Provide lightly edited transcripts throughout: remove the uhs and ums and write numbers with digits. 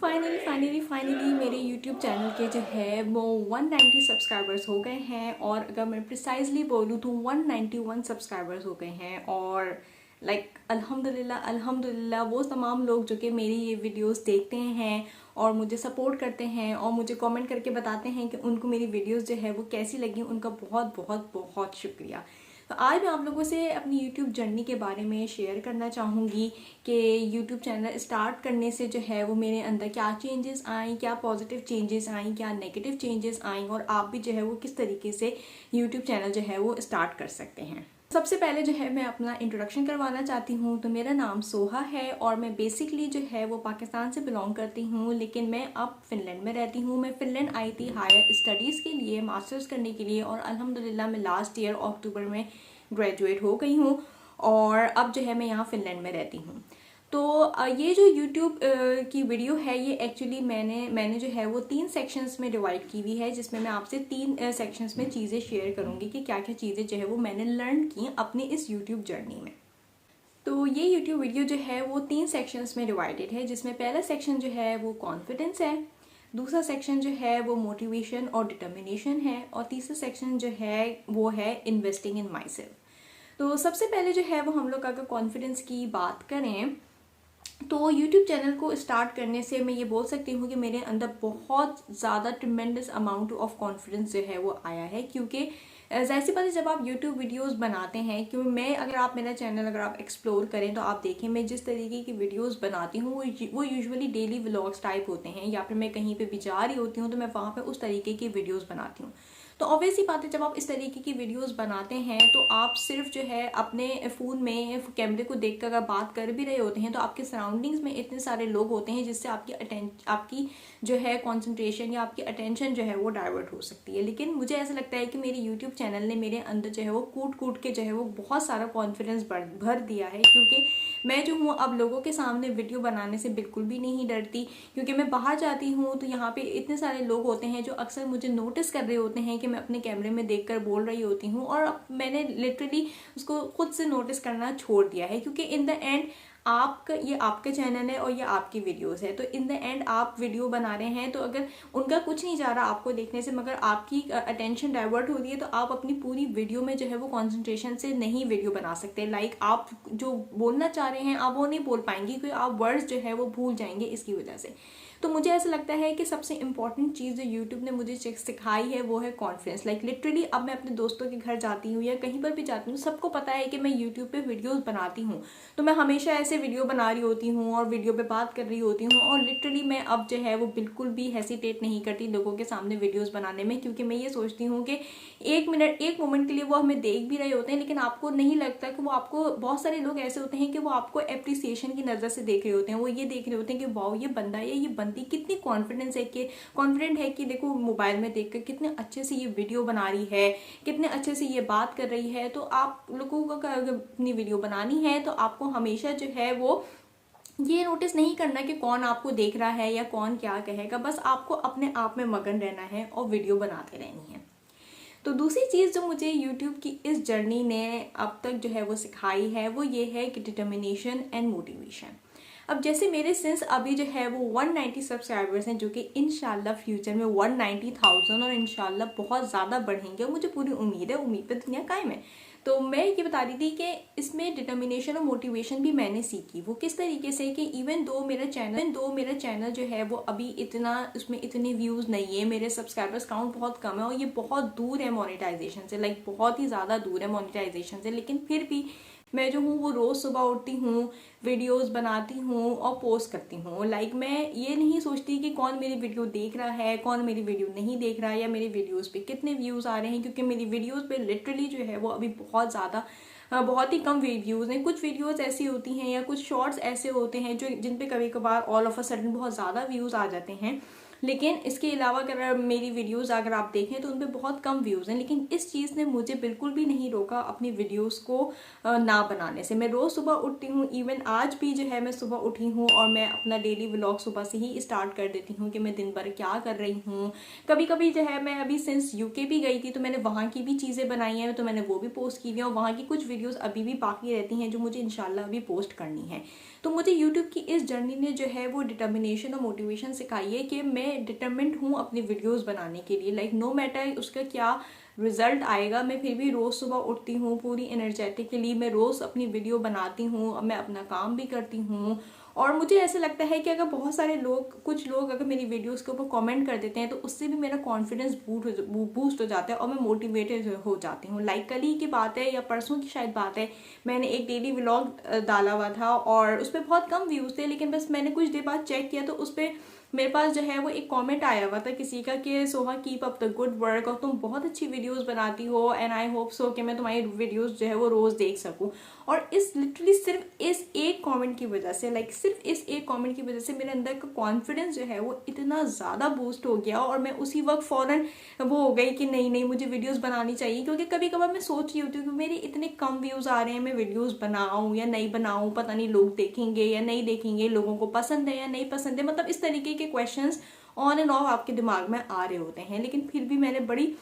Finally मेरे YouTube channel के जो है वो 190 सब्सक्राइबर्स हो गए हैं। और अगर मैं प्रिसाइजली बोलूँ तो 191 सब्सक्राइबर्स हो गए हैं। और अल्हम्दुलिल्लाह वो तमाम लोग जो कि मेरी ये वीडियोस देखते हैं और मुझे सपोर्ट करते हैं और मुझे कमेंट करके बताते हैं कि उनको मेरी वीडियोस जो है वो कैसी लगी, उनका बहुत बहुत बहुत शुक्रिया। तो आज मैं आप लोगों से अपनी YouTube जर्नी के बारे में शेयर करना चाहूँगी कि YouTube चैनल स्टार्ट करने से जो है वो मेरे अंदर क्या चेंजेस आई, क्या पॉजिटिव चेंजेस आई, क्या नेगेटिव चेंजेस आई, और आप भी जो है वो किस तरीके से YouTube चैनल जो है वो स्टार्ट कर सकते हैं। सबसे पहले जो है मैं अपना इंट्रोडक्शन करवाना चाहती हूँ। तो मेरा नाम सोहा है और मैं बेसिकली जो है वो पाकिस्तान से बिलोंग करती हूँ, लेकिन मैं अब फिनलैंड में रहती हूँ। मैं फिनलैंड आई थी हायर स्टडीज़ के लिए, मास्टर्स करने के लिए, और अल्हम्दुलिल्लाह मैं लास्ट ईयर अक्टूबर में ग्रेजुएट हो गई हूँ और अब जो है मैं यहाँ फिनलैंड में रहती हूँ। तो ये जो YouTube की वीडियो है ये एक्चुअली मैंने जो है वो 3 सेक्शंस में डिवाइड की हुई है, जिसमें मैं आपसे 3 सेक्शंस में चीज़ें शेयर करूँगी कि क्या क्या चीज़ें जो है वो मैंने लर्न की अपनी इस YouTube जर्नी में। तो ये YouTube वीडियो जो है वो 3 सेक्शंस में डिवाइडेड है, जिसमें पहला सेक्शन जो है वो कॉन्फिडेंस है, दूसरा सेक्शन जो है वो मोटिवेशन और डिटर्मिनेशन है, और तीसरा सेक्शन जो है वो है इन्वेस्टिंग इन माई सेल्फ। तो सबसे पहले जो है वो हम लोग अगर कॉन्फिडेंस की बात करें तो YouTube चैनल को स्टार्ट करने से मैं ये बोल सकती हूँ कि मेरे अंदर बहुत ज़्यादा ट्रिमेंडस अमाउंट ऑफ कॉन्फिडेंस जो है वो आया है। क्योंकि जाहिर सी बात है, जब आप YouTube वीडियोस बनाते हैं, क्योंकि मैं अगर आप मेरा चैनल अगर आप एक्सप्लोर करें तो आप देखें मैं जिस तरीके की वीडियोस बनाती हूँ वो यूजुअली डेली व्लॉग्स टाइप होते हैं, या फिर मैं कहीं पे भी जा रही होती हूँ तो मैं वहाँ पे उस तरीके की वीडियोस बनाती हूँ। तो ऑब्वियस ही बात है, जब आप इस तरीके की वीडियोस बनाते हैं तो आप सिर्फ जो है अपने फ़ोन में कैमरे को देखकर अगर बात कर भी रहे होते हैं तो आपके सराउंडिंग्स में इतने सारे लोग होते हैं जिससे आपकी जो है कंसंट्रेशन या आपकी अटेंशन जो है वो डाइवर्ट हो सकती है। लेकिन मुझे ऐसा लगता है कि मेरे यूट्यूब चैनल ने मेरे अंदर जो है वो कूट के जो है वो बहुत सारा कॉन्फिडेंस भर दिया है। क्योंकि मैं जो हूँ अब लोगों के सामने वीडियो बनाने से बिल्कुल भी नहीं डरती, क्योंकि मैं बाहर जाती हूँ तो यहाँ पे इतने सारे लोग होते हैं जो अक्सर मुझे नोटिस कर रहे होते हैं कि मैं अपने कैमरे में देखकर बोल रही होती हूँ, और अब मैंने लिटरली उसको खुद से नोटिस करना छोड़ दिया है। क्योंकि इन द एंड ये आपका चैनल है और ये आपकी वीडियोस है, तो इन द एंड आप वीडियो बना रहे हैं तो अगर उनका कुछ नहीं जा रहा आपको देखने से, मगर आपकी अटेंशन डाइवर्ट हो रही है, तो आप अपनी पूरी वीडियो में जो है वो कंसंट्रेशन से नहीं वीडियो बना सकते। आप जो बोलना चाह रहे हैं आप वो नहीं बोल पाएंगे, क्योंकि आप वर्ड्स जो है वो भूल जाएंगे इसकी वजह से। तो मुझे ऐसा लगता है कि सबसे इंपॉर्टेंट चीज़ जो यूट्यूब ने मुझे सिखाई है वो है कॉन्फिडेंस। लिटरली अब मैं अपने दोस्तों के घर जाती हूँ या कहीं पर भी जाती हूँ, सबको पता है कि मैं यूट्यूब पे वीडियोस बनाती हूँ। तो मैं हमेशा ऐसे वीडियो बना रही होती हूँ और वीडियो पे बात कर रही होती हूँ, और लिटरली मैं अब जो है वो बिल्कुल भी हेसिटेट नहीं करती लोगों के सामने वीडियोज़ बनाने में। क्योंकि मैं ये सोचती हूँ कि एक मोमेंट के लिए वो हमें देख भी रहे होते हैं, लेकिन आपको नहीं लगता कि वो आपको, बहुत सारे लोग ऐसे होते हैं कि वो आपको एप्रिसिएशन की नज़र से देख रहे होते हैं। वो ये देख रहे होते हैं कि वाओ ये बंदा या ये बंदी कितनी कॉन्फिडेंट है कि देखो मोबाइल में देखकर कितने अच्छे से ये वीडियो बना रही है, कितने अच्छे से ये बात कर रही है। तो आप लोगों को अगर अपनी वीडियो बनानी है तो आपको हमेशा जो है वो ये नोटिस नहीं करना कि कौन आपको देख रहा है या कौन क्या कहेगा, बस आपको अपने आप में मगन रहना है और वीडियो बनाते रहनी है। तो दूसरी चीज़ जो मुझे YouTube की इस जर्नी ने अब तक जो है वो सिखाई है वो ये है कि डिटर्मिनेशन एंड मोटिवेशन। अब जैसे मेरे सिंस अभी जो है वो 190 सब्सक्राइबर्स हैं, जो कि इंशाल्लाह फ्यूचर में 190,000 और इंशाल्लाह बहुत ज़्यादा बढ़ेंगे, और मुझे पूरी उम्मीद है, उम्मीद पे दुनिया कायम है। तो मैं ये बता रही थी कि इसमें डिटर्मिनेशन और मोटिवेशन भी मैंने सीखी। वो किस तरीके से कि इवन दो मेरा चैनल जो है वो अभी उसमें इतने व्यूज़ नहीं है, मेरे सब्सक्राइबर्स काउंट बहुत कम है और ये बहुत दूर है मोनेटाइजेशन से, बहुत ही ज़्यादा दूर है मोनेटाइजेशन से। लेकिन फिर भी मैं जो हूँ वो रोज़ सुबह उठती हूँ, वीडियोस बनाती हूँ और पोस्ट करती हूँ। मैं ये नहीं सोचती कि कौन मेरी वीडियो देख रहा है, कौन मेरी वीडियो नहीं देख रहा है, या मेरी वीडियोस पे कितने व्यूज़ आ रहे हैं। क्योंकि मेरी वीडियोस पे लिटरली जो है वो अभी बहुत ही कम व्यूज़ हैं। कुछ वीडियोस ऐसी होती हैं या कुछ शॉर्ट्स ऐसे होते हैं जिन पे कभी कभार ऑल ऑफ अ सडन बहुत ज़्यादा व्यूज़ आ जाते हैं। लेकिन इसके अलावा अगर मेरी वीडियोस अगर आप देखें तो उन पर बहुत कम व्यूज़ हैं। लेकिन इस चीज़ ने मुझे बिल्कुल भी नहीं रोका अपनी वीडियोस को ना बनाने से। मैं रोज़ सुबह उठती हूँ, इवन आज भी जो है मैं सुबह उठी हूँ और मैं अपना डेली व्लॉग सुबह से ही स्टार्ट कर देती हूँ कि मैं दिन भर क्या कर रही हूँ। कभी कभी जो है मैं अभी सिंस यूके भी गई थी तो मैंने वहाँ की भी चीज़ें बनाई हैं, तो मैंने वो भी पोस्ट की हुई हैं, और वहाँ की कुछ वीडियोज़ अभी भी बाकी रहती हैं जो मुझे इंशाल्लाह अभी पोस्ट करनी है। तो मुझे यूट्यूब की इस जर्नी ने जो है वो डिटर्मिनेशन और मोटिवेशन सिखाई है कि मैं डिटर्मिन्ड हूँ अपनी वीडियोस बनाने के लिए। लाइक नो मैटर उसका क्या रिजल्ट आएगा, मैं फिर भी रोज़ सुबह उठती हूँ पूरी एनर्जेटिकली, मैं रोज़ अपनी वीडियो बनाती हूँ, मैं अपना काम भी करती हूँ। और मुझे ऐसा लगता है कि अगर बहुत सारे लोग, कुछ लोग अगर मेरी वीडियोस के ऊपर कमेंट कर देते हैं तो उससे भी मेरा कॉन्फिडेंस बूस्ट हो जाता है और मैं मोटिवेटेड हो जाती हूँ। लाइक कल ही की बात है या परसों की शायद बात है, मैंने एक डेली व्लॉग डाला हुआ था और उस पर बहुत कम व्यूज़ थे, लेकिन बस मैंने कुछ देर बाद चेक किया तो उस पर मेरे पास जो है वो एक कमेंट आया हुआ था किसी का कि Soha keep up the good work, और तुम बहुत अच्छी वीडियोस बनाती हो एंड आई होप सो कि मैं तुम्हारी वीडियोस जो है वो रोज़ देख सकूं। और इस लिटरली सिर्फ इस एक कमेंट की वजह से, लाइक सिर्फ इस एक कमेंट की वजह से मेरे अंदर का कॉन्फिडेंस जो है वो इतना ज़्यादा बूस्ट हो गया और मैं उसी वक्त फ़ौरन वो हो गई कि नहीं नहीं मुझे वीडियोस बनानी चाहिए। क्योंकि कभी कभार मैं सोच रही होती हूँ कि मेरे इतने कम व्यूज़ आ रहे हैं, मैं वीडियोस बनाऊँ या नहीं बनाऊँ, पता नहीं लोग देखेंगे या नहीं देखेंगे, लोगों को पसंद है या नहीं पसंद है, मतलब इस तरीके के क्वेश्चंस ऑन एंड ऑफ आपके दिमाग में आ रहे होते हैं। लेकिन फिर भी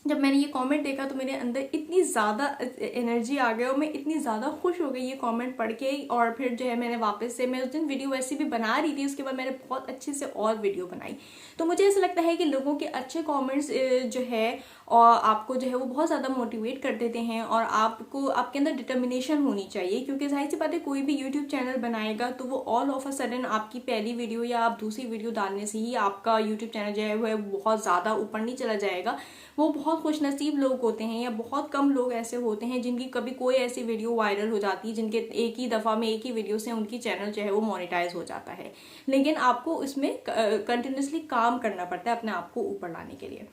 जब मैंने ये कमेंट देखा तो मेरे अंदर इतनी ज़्यादा एनर्जी आ गई और मैं इतनी ज़्यादा खुश हो गई ये कमेंट पढ़ के। और फिर जो है मैंने वापस से, मैं उस दिन वीडियो वैसे भी बना रही थी, उसके बाद मैंने बहुत अच्छे से और वीडियो बनाई। तो मुझे ऐसा लगता है कि लोगों के अच्छे कमेंट्स जो है और आपको जो है वो बहुत ज़्यादा मोटिवेट कर देते हैं और आपको, आपके अंदर डिटर्मिनेशन होनी चाहिए। क्योंकि जाहिर सी बात है कोई भी यूट्यूब चैनल बनाएगा तो वो ऑल ऑफ अ सडन आपकी पहली वीडियो या आप दूसरी वीडियो डालने से ही आपका यूट्यूब चैनल जो है वो बहुत ज़्यादा ऊपर नहीं चला जाएगा। वो बहुत खुशनसीब लोग होते हैं या बहुत कम लोग ऐसे होते हैं जिनकी कभी कोई ऐसी वीडियो वायरल हो जाती है जिनके एक ही दफ़ा में एक ही वीडियो से उनकी चैनल जो है वो मोनेटाइज हो जाता है। लेकिन आपको इसमें कंटिन्यूसली काम करना पड़ता है अपने आप को ऊपर लाने के लिए।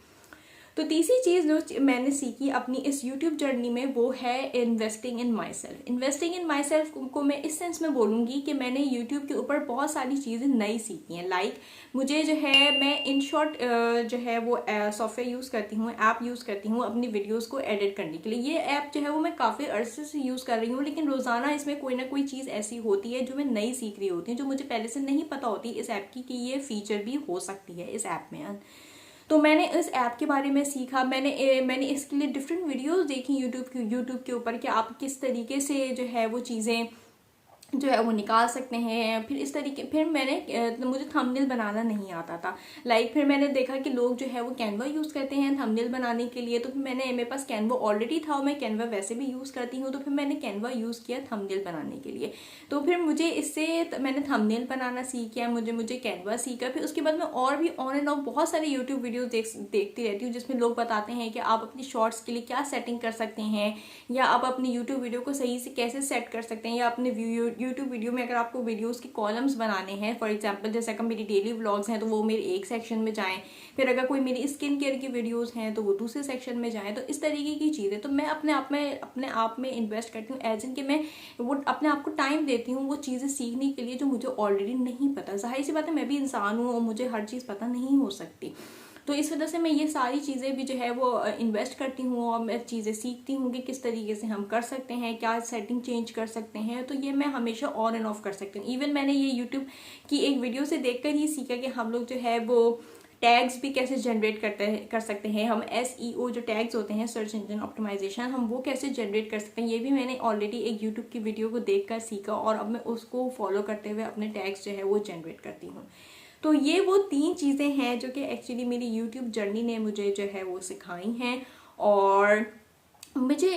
तो तीसरी चीज़ जो मैंने सीखी अपनी इस यूट्यूब जर्नी में वो है investing in my self. Investing in my self को मैं इस सेंस में बोलूँगी कि मैंने यूट्यूब के ऊपर बहुत सारी चीज़ें नई सीखी हैं। लाइक मुझे जो है, मैं इन शॉर्ट जो है वो सॉफ्टवेयर यूज़ करती हूँ, ऐप यूज़ करती हूँ अपनी वीडियोज़ को एडिट करने के लिए। ये ऐप जो है वो मैं काफ़ी अरसे से यूज़ कर रही हूँ, लेकिन रोज़ाना इसमें कोई ना कोई चीज़ ऐसी होती है जो मैं नई सीख रही होती है, जो मुझे पहले से नहीं पता होती इस ऐप की कि ये फीचर भी हो सकती है इस ऐप में। तो मैंने इस ऐप के बारे में सीखा, मैंने इसके लिए डिफरेंट वीडियोस देखी यूट्यूब के ऊपर कि आप किस तरीके से जो है वो चीज़ें जो है वो निकाल सकते हैं। फिर इस तरीके, फिर मुझे थंबनेल बनाना नहीं आता था। लाइक फिर मैंने देखा कि लोग जो है वो कैनवा यूज़ करते हैं थंबनेल बनाने के लिए, तो फिर मेरे पास कैनवा ऑलरेडी था और मैं कैनवा वैसे भी यूज़ करती हूँ, तो फिर मैंने कैनवा यूज़ किया थंबनेल बनाने के लिए। तो फिर मुझे इससे मैंने थंबनेल बनाना सीख किया, मुझे कैनवा सीखा। फिर उसके बाद मैं और भी ऑन एंड ऑफ बहुत सारे यूट्यूब वीडियोज़ देखती रहती हूँ जिसमें लोग बताते हैं कि आप अपनी शॉर्ट्स के लिए क्या सेटिंग कर सकते हैं, या आप अपनी यूट्यूब वीडियो को सही से कैसे सेट कर सकते हैं, या अपने यूट्यूब वीडियो में अगर आपको वीडियोस की कॉलम्स बनाने हैं, फॉर एग्जांपल जैसे अगर मेरी डेली व्लॉग्स हैं तो वो मेरे एक सेक्शन में जाएं, फिर अगर कोई मेरी स्किन केयर की वीडियोस हैं तो वो दूसरे सेक्शन में जाएं। तो इस तरीके की चीज़ें तो मैं अपने आप में इन्वेस्ट करती हूँ, एज इन कि मैं वो अपने आप को टाइम देती हूँ वो चीज़ें सीखने के लिए जो मुझे ऑलरेडी नहीं पता। जाहिर सी बात है मैं भी इंसान हूँ और मुझे हर चीज़ पता नहीं हो सकती, तो इस वजह से मैं ये सारी चीज़ें भी जो है वो इन्वेस्ट करती हूँ और मैं चीज़ें सीखती हूँ कि किस तरीके से हम कर सकते हैं, क्या सेटिंग चेंज कर सकते हैं। तो ये मैं हमेशा ऑन एंड ऑफ कर सकती हूँ। इवन मैंने ये यूट्यूब की एक वीडियो से देखकर ही सीखा कि हम लोग जो है वो टैग्स भी कैसे जनरेट कर सकते हैं। हम SEO जो टैग्स होते हैं, सर्च इंजन ऑप्टिमाइजेशन, हम वो कैसे जनरेट कर सकते हैं। ये भी मैंने ऑलरेडी एक यूट्यूब की वीडियो को देखकर सीखा और अब मैं उसको फॉलो करते हुए अपने टैग्स जो है वो जनरेट करती हूँ। तो ये वो 3 चीज़ें हैं जो कि एक्चुअली मेरी यूट्यूब जर्नी ने मुझे जो है वो सिखाई हैं। और मुझे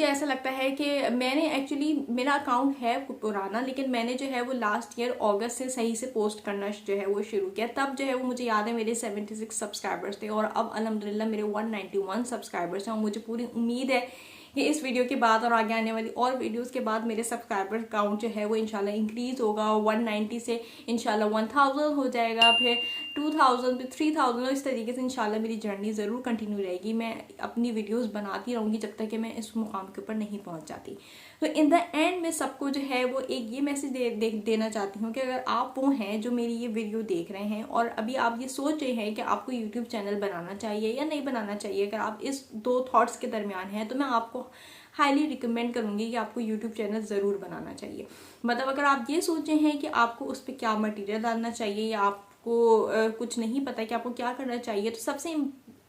ऐसा लगता है कि मैंने एक्चुअली, मेरा अकाउंट है पुराना, लेकिन मैंने जो है वो लास्ट ईयर अगस्त से सही से पोस्ट करना जो है वो शुरू किया। तब जो है वो मुझे याद है मेरे 76 सब्सक्राइबर्स थे और अब अल्हम्दुलिल्लाह मेरे 191 सब्सक्राइबर्स हैं। और मुझे पूरी उम्मीद है कि इस वीडियो के बाद और आगे आने वाली और वीडियोस के बाद मेरे सब्सक्राइबर काउंट जो है वो इंशाल्लाह इंक्रीज़ होगा। 190 से इंशाल्लाह 1000 हो जाएगा, फिर 2000, फिर 3000। इस तरीके से इंशाल्लाह मेरी जर्नी ज़रूर कंटिन्यू रहेगी। मैं अपनी वीडियोस बनाती रहूँगी जब तक कि मैं इस मुकाम के ऊपर नहीं पहुँच जाती। तो इन द एंड मैं सबको जो है वो एक ये मैसेज देना चाहती हूँ कि अगर आप वो हैं जो मेरी ये वीडियो देख रहे हैं और अभी आप ये सोच रहे हैं कि आपको यूट्यूब चैनल बनाना चाहिए या नहीं बनाना चाहिए, अगर आप इस दो थॉट्स के दरमियान हैं, तो मैं आपको हाईली रिकमेंड करूंगी कि आपको यूट्यूब चैनल ज़रूर बनाना चाहिए। मतलब अगर आप ये सोचे हैं कि आपको उस पर क्या मटीरियल डालना चाहिए या आपको कुछ नहीं पता कि आपको क्या करना चाहिए, तो सबसे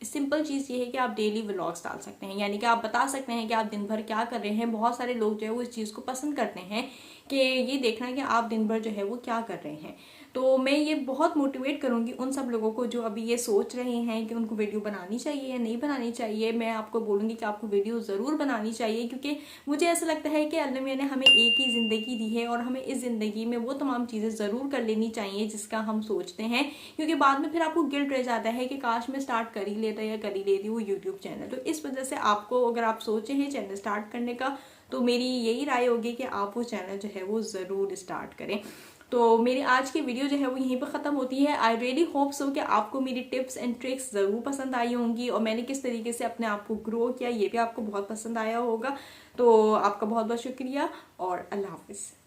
सिंपल चीज़ ये है कि आप डेली व्लॉग्स डाल सकते हैं, यानी कि आप बता सकते हैं कि आप दिन भर क्या कर रहे हैं। बहुत सारे लोग जो है वो इस चीज़ को पसंद करते हैं कि ये देखना कि आप दिन भर जो है वो क्या कर रहे हैं। तो मैं ये बहुत मोटिवेट करूंगी उन सब लोगों को जो अभी ये सोच रहे हैं कि उनको वीडियो बनानी चाहिए या नहीं बनानी चाहिए। मैं आपको बोलूँगी कि आपको वीडियो ज़रूर बनानी चाहिए, क्योंकि मुझे ऐसा लगता है कि अल्लाह मियां ने हमें एक ही ज़िंदगी दी है और हमें इस ज़िंदगी में वो तमाम चीज़ें ज़रूर कर लेनी चाहिए जिसका हम सोचते हैं, क्योंकि बाद में फिर आपको गिल्ट रह जाता है कि काश मैं स्टार्ट कर ही लेता या कर ही लेती वो यूट्यूब चैनल। तो इस वजह से आपको, अगर आप सोचे हैं चैनल स्टार्ट करने का, तो मेरी यही राय होगी कि आप वो चैनल जो है वो ज़रूर स्टार्ट करें। तो मेरी आज की वीडियो जो है वो यहीं पर ख़त्म होती है। आई रियली होप सो कि आपको मेरी टिप्स एंड ट्रिक्स ज़रूर पसंद आई होंगी और मैंने किस तरीके से अपने आप को ग्रो किया ये भी आपको बहुत पसंद आया होगा। तो आपका बहुत बहुत शुक्रिया और अल्लाह हाफिज़।